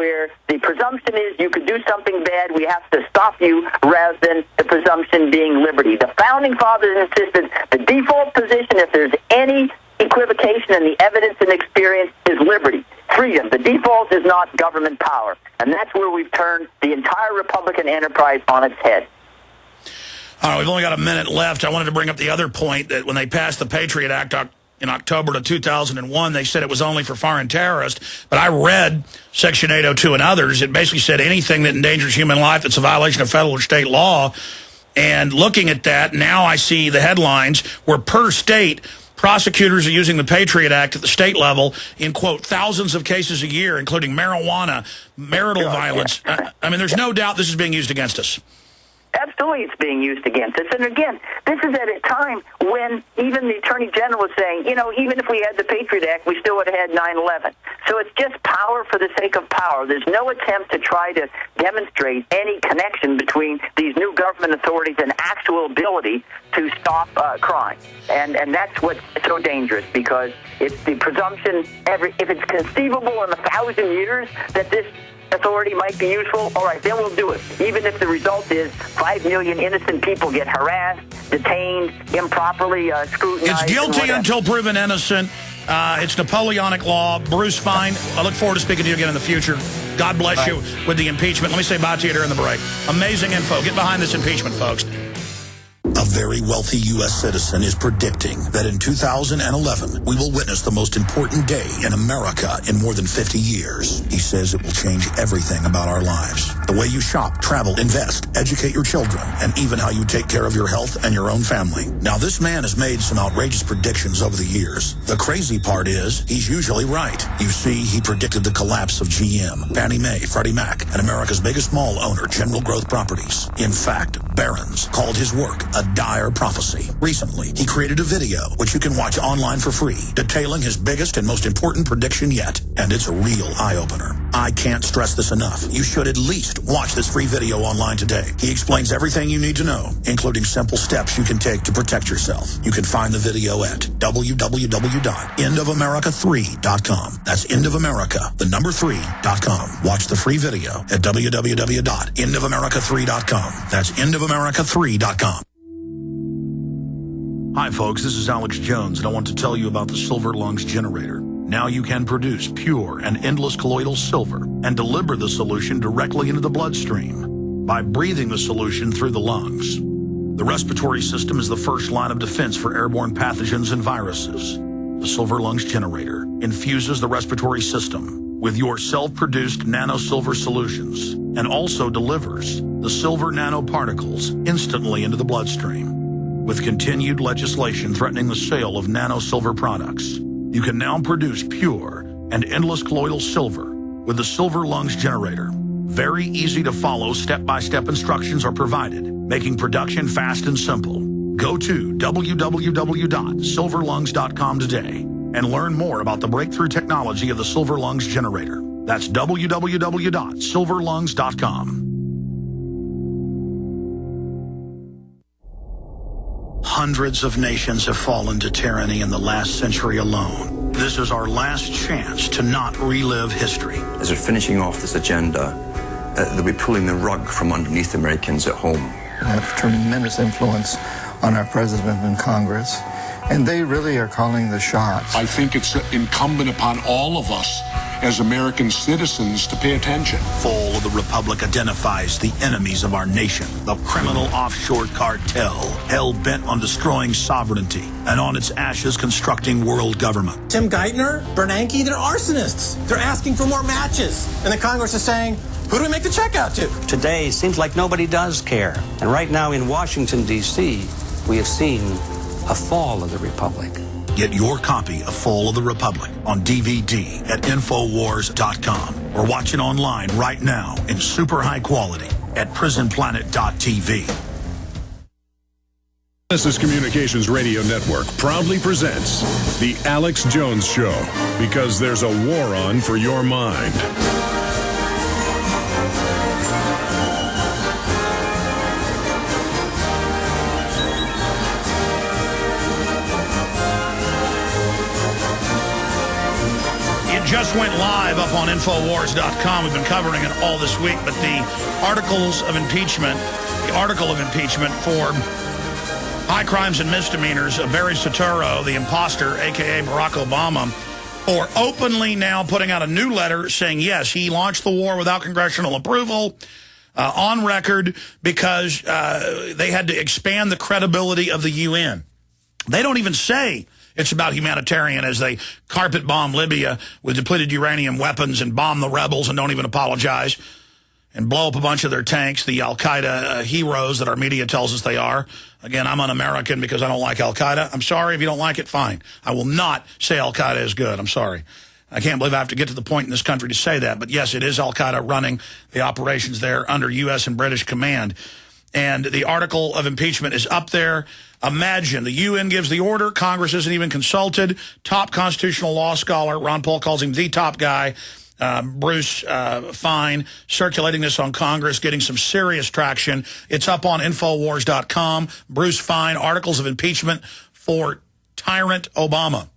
where the presumption is you could do something bad, we have to stop you, rather than the presumption being liberty. The Founding Fathers insisted the default position, if there's any equivocation in the evidence and experience, is liberty, freedom. The default is not government power. And that's where we've turned the entire Republican enterprise on its head. All right, we've only got a minute left. I wanted to bring up the other point that when they passed the Patriot Act in October of 2001, they said it was only for foreign terrorists. But I read Section 802 and others. It basically said anything that endangers human life that's a violation of federal or state law. And looking at that, now I see the headlines where per state, prosecutors are using the Patriot Act at the state level in, quote, thousands of cases a year, including marijuana, marital violence. I mean, there's no doubt this is being used against us. Absolutely, it's being used against us. And again, this is at a time when even the Attorney General was saying, you know, even if we had the Patriot Act, we still would have had 9/11. So it's just power for the sake of power. There's no attempt to try to demonstrate any connection between these new government authorities and actual ability to stop crime. And that's what's so dangerous, because it's the presumption, if it's conceivable in 1,000 years that this authority might be useful, all right, then we'll do it. Even if the result is 5 million innocent people get harassed, detained, improperly scrutinized. It's guilty until proven innocent. It's Napoleonic law. Bruce Fein, I look forward to speaking to you again in the future. God bless you with the impeachment. Let me say bye to you during the break. Amazing info. Get behind this impeachment, folks. A very wealthy U.S. citizen is predicting that in 2011, we will witness the most important day in America in more than 50 years. He says it will change everything about our lives. The way you shop, travel, invest, educate your children, and even how you take care of your health and your own family. Now, this man has made some outrageous predictions over the years. The crazy part is, he's usually right. You see, he predicted the collapse of GM, Fannie Mae, Freddie Mac, and America's biggest mall owner, General Growth Properties. In fact, Barron's called his work a dire prophecy. Recently, he created a video, which you can watch online for free, detailing his biggest and most important prediction yet. And it's a real eye-opener. I can't stress this enough. You should at least watch this free video online today. He explains everything you need to know, including simple steps you can take to protect yourself. You can find the video at www.endofamerica3.com. That's endofamerica, the number 3.com. Watch the free video at www.endofamerica3.com. That's endofamerica3.com. Hi, folks. This is Alex Jones, and I want to tell you about the Silver Lungs generator. Now you can produce pure and endless colloidal silver and deliver the solution directly into the bloodstream by breathing the solution through the lungs. The respiratory system is the first line of defense for airborne pathogens and viruses. The Silver Lungs generator infuses the respiratory system with your self-produced nano-silver solutions and also delivers the silver nanoparticles instantly into the bloodstream. With continued legislation threatening the sale of nano-silver products, you can now produce pure and endless colloidal silver with the Silver Lungs generator. Very easy to follow, step-by-step instructions are provided, making production fast and simple. Go to www.silverlungs.com today and learn more about the breakthrough technology of the Silver Lungs generator. That's www.silverlungs.com. Hundreds of nations have fallen to tyranny in the last century alone. This is our last chance to not relive history. As they're finishing off this agenda, they'll be pulling the rug from underneath Americans at home. We have tremendous influence on our president and Congress, and they really are calling the shots. I think it's incumbent upon all of us as American citizens to pay attention. Fall of the Republic identifies the enemies of our nation, the criminal offshore cartel, hell-bent on destroying sovereignty, and on its ashes constructing world government. Tim Geithner, Bernanke, they're arsonists. They're asking for more matches. And the Congress is saying, who do we make the check out to? Today, seems like nobody does care. And right now in Washington, D.C., we have seen a fall of the Republic. Get your copy of Fall of the Republic on DVD at Infowars.com or watch it online right now in super high quality at prisonplanet.tv. Genesis Communications Radio Network proudly presents The Alex Jones Show, because there's a war on for your mind. just went live up on Infowars.com. We've been covering it all this week, but the article of impeachment for high crimes and misdemeanors of Barry Soetoro, the imposter, a.k.a. Barack Obama, for openly now putting out a new letter saying, yes, he launched the war without congressional approval, on record, because they had to expand the credibility of the UN. They don't even say it's about humanitarian as they carpet bomb Libya with depleted uranium weapons and bomb the rebels and don't even apologize and blow up a bunch of their tanks, the al-Qaeda heroes that our media tells us they are. Again, I'm un-American because I don't like al-Qaeda. I'm sorry if you don't like it, fine. I will not say al-Qaeda is good. I'm sorry. I can't believe I have to get to the point in this country to say that. But yes, it is al-Qaeda running the operations there under U.S. and British command. And the article of impeachment is up there. Imagine, the UN gives the order. Congress isn't even consulted. Top constitutional law scholar, Ron Paul calls him the top guy, Bruce Fein, circulating this on Congress, getting some serious traction. It's up on Infowars.com. Bruce Fein, articles of impeachment for tyrant Obama.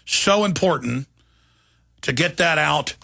So important to get that out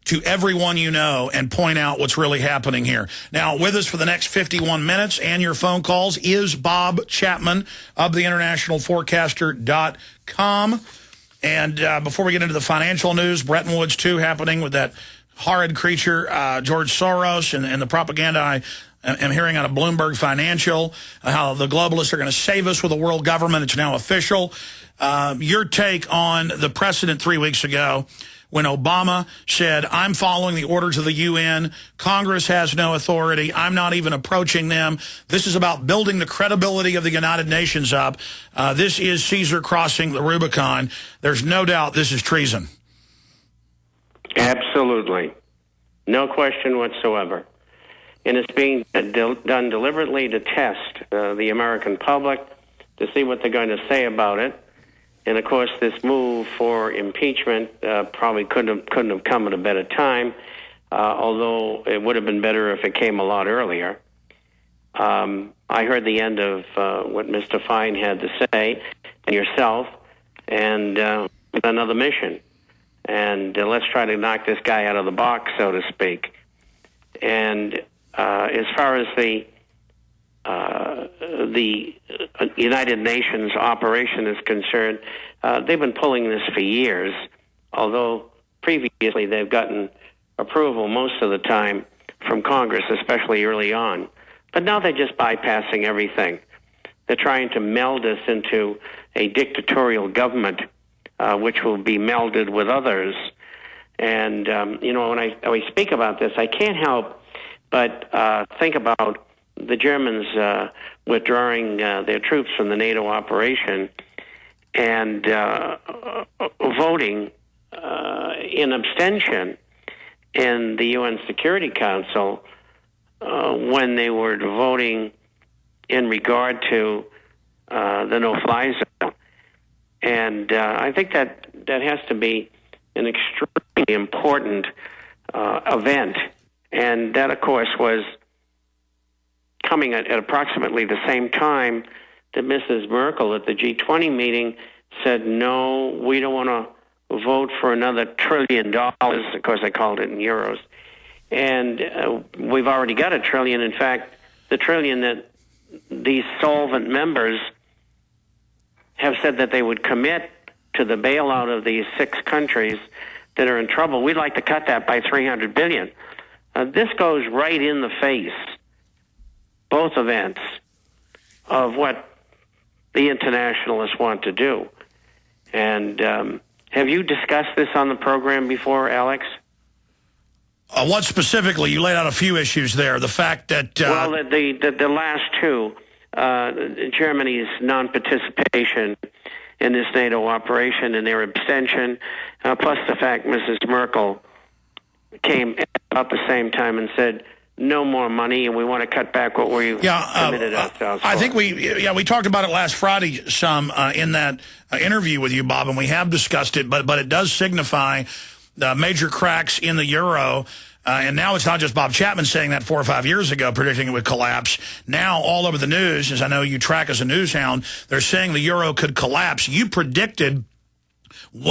to everyone you know and point out what's really happening here. Now, with us for the next 51 minutes and your phone calls is Bob Chapman of the internationalforecaster.com. And before we get into the financial news, Bretton Woods 2 happening with that horrid creature, George Soros, and the propaganda I am hearing out of Bloomberg Financial, how the globalists are going to save us with a world government. It's now official. Your take on the precedent 3 weeks ago when Obama said, I'm following the orders of the UN, Congress has no authority, I'm not even approaching them. This is about building the credibility of the United Nations up. This is Caesar crossing the Rubicon. There's no doubt this is treason. Absolutely. No question whatsoever. And it's being done deliberately to test the American public, to see what they're going to say about it. And, of course, this move for impeachment probably couldn't have come at a better time, although it would have been better if it came a lot earlier. I heard the end of what Mr. Fein had to say, and yourself, and another mission. And let's try to knock this guy out of the box, so to speak. And as far as the United Nations operation is concerned, they've been pulling this for years, although previously they've gotten approval most of the time from Congress, especially early on. But now they're just bypassing everything. They're trying to meld us into a dictatorial government, which will be melded with others. And, when I speak about this, I can't help but think about the Germans withdrawing their troops from the NATO operation and voting in abstention in the UN Security Council when they were voting in regard to the no-fly zone. And I think that has to be an extremely important event. And that, of course, was coming at approximately the same time that Mrs. Merkel at the G20 meeting said, no, we don't want to vote for another $1 trillion. Of course, I called it in euros. And we've already got $1 trillion. In fact, the trillion that these solvent members have said that they would commit to the bailout of these 6 countries that are in trouble, we'd like to cut that by $300 billion. This goes right in the face, both events, of what the internationalists want to do. And have you discussed this on the program before, Alex? What specifically? You laid out a few issues there. The fact that... well, the last two, Germany's non-participation in this NATO operation and their abstention, plus the fact Mrs. Merkel came about the same time and said, no more money, and we want to cut back what we committed ourselves I for. think we talked about it last Friday some in that interview with you, Bob, and we have discussed it, but it does signify the major cracks in the euro. And now it's not just Bob Chapman saying that 4 or 5 years ago, predicting it would collapse. Now, all over the news, as I know you track as a news hound, they're saying the euro could collapse. You predicted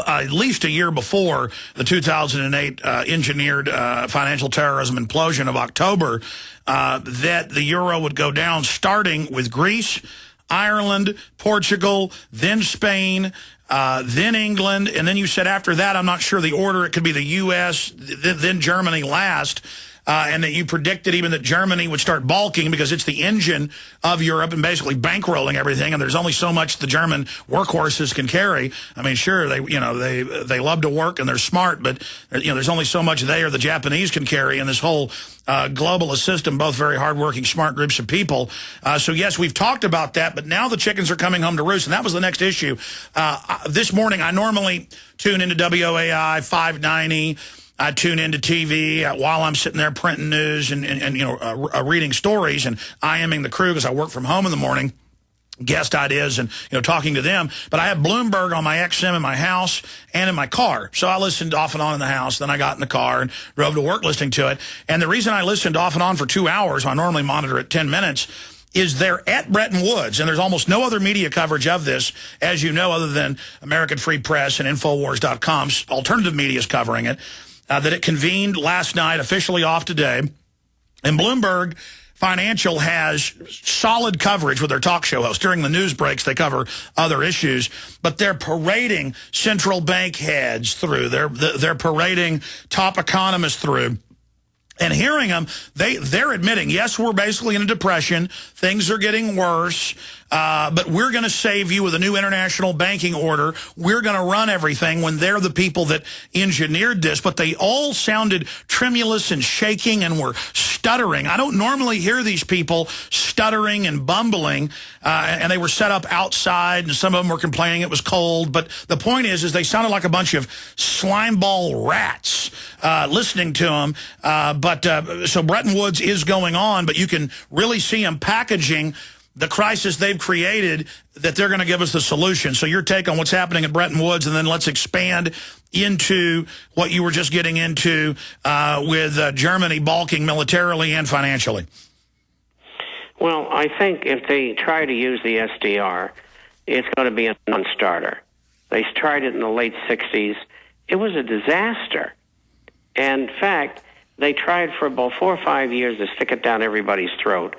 at least a year before the 2008 engineered financial terrorism implosion of October, that the euro would go down, starting with Greece, Ireland, Portugal, then Spain, then England, and then you said after that, I'm not sure the order, it could be the U.S., then Germany last, and that you predicted even that Germany would start balking because it's the engine of Europe and basically bankrolling everything, and there's only so much the German workhorses can carry. I mean, sure, they love to work and they're smart, but there's only so much they or the Japanese can carry in this whole globalist system, both very hardworking, smart groups of people. So, yes, we've talked about that, but now the chickens are coming home to roost, and that was the next issue. This morning, I normally tune into WOAI 590. I tune into TV while I'm sitting there printing news and reading stories and IMing the crew because I work from home in the morning, guest ideas and, talking to them. But I have Bloomberg on my XM in my house and in my car. So I listened off and on in the house. Then I got in the car and drove to work listening to it. And the reason I listened off and on for 2 hours, I normally monitor it 10 minutes, is they're at Bretton Woods, and there's almost no other media coverage of this, as you know, other than American Free Press and Infowars.com's alternative media is covering it. That it convened last night, officially off today. And Bloomberg Financial has solid coverage with their talk show hosts. During the news breaks, they cover other issues. But they're parading central bank heads through. They're parading top economists through. And hearing them, they're admitting, yes, we're basically in a depression. Things are getting worse. But we're going to save you with a new international banking order. We're going to run everything, when they're the people that engineered this. But they all sounded tremulous and shaking and were stuttering. I don't normally hear these people stuttering and bumbling. And they were set up outside, and some of them were complaining it was cold. But the point is they sounded like a bunch of slimeball rats listening to them. So Bretton Woods is going on, but you can really see them packaging the crisis they've created, that they're going to give us the solution. So your take on what's happening at Bretton Woods, and then let's expand into what you were just getting into with Germany balking militarily and financially. Well, I think if they try to use the SDR, it's going to be a non-starter. They tried it in the late 60s. It was a disaster. And in fact, they tried for about 4 or 5 years to stick it down everybody's throat.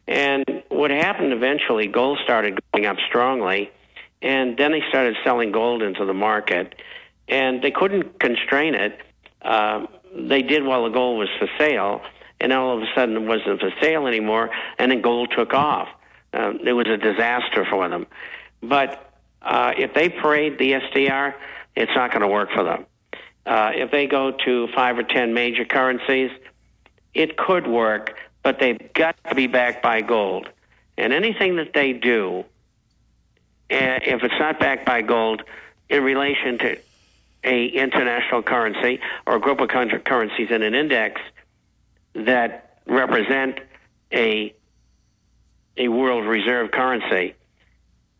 And what happened eventually, gold started going up strongly, and then they started selling gold into the market, and they couldn't constrain it. They did while the gold was for sale, and all of a sudden it wasn't for sale anymore, and then gold took off. It was a disaster for them. But if they parade the SDR, it's not going to work for them. If they go to 5 or 10 major currencies, it could work, but they've got to be backed by gold. And anything that they do, if it's not backed by gold in relation to a international currency or a group of currencies in an index that represent a world reserve currency,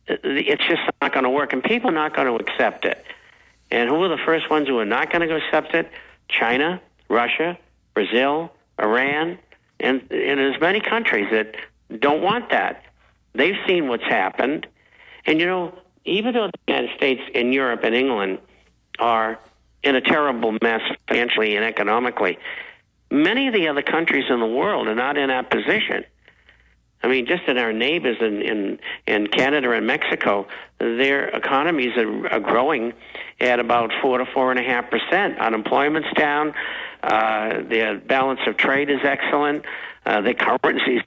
it's just not going to work, and people are not going to accept it. And who are the first ones who are not going to accept it? China, Russia, Brazil, Iran, and there's many countries that don't want that. They've seen what's happened. And, even though the United States and Europe and England are in a terrible mess financially and economically, many of the other countries in the world are not in that position. I mean, just in our neighbors in Canada and Mexico, their economies are growing at about 4 to 4.5%. Unemployment's down. Their balance of trade is excellent. The currencies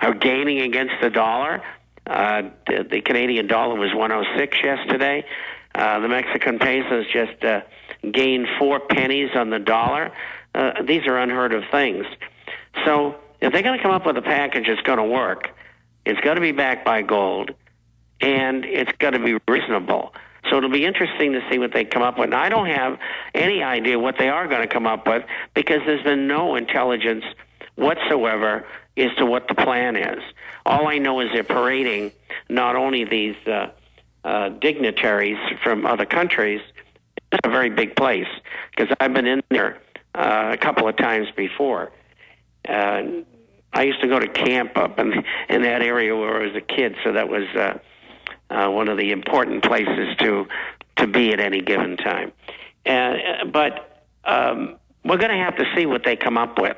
are gaining against the dollar. The Canadian dollar was 106 yesterday. The Mexican pesos just gained 4 pennies on the dollar. These are unheard of things. So if they're going to come up with a package that's going to work, it's got to be backed by gold, and it's got to be reasonable. So it'll be interesting to see what they come up with. And I don't have any idea what they are going to come up with, because there's been no intelligence whatsoever as to what the plan is. All I know is they're parading not only these dignitaries from other countries. It's a very big place, because I've been in there a couple of times before. I used to go to camp up in that area where I was a kid, so that was one of the important places to to be at any given time. But we're going to have to see what they come up with,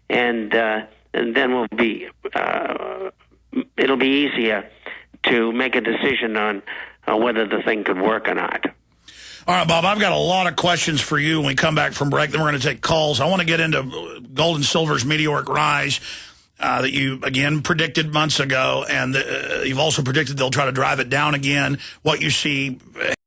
and then it'll be easier to make a decision on whether the thing could work or not. All right, Bob, I've got a lot of questions for you when we come back from break. Then we're going to take calls. I want to get into gold and silver's meteoric rise that you, again, predicted months ago, and you've also predicted they'll try to drive it down again. What you see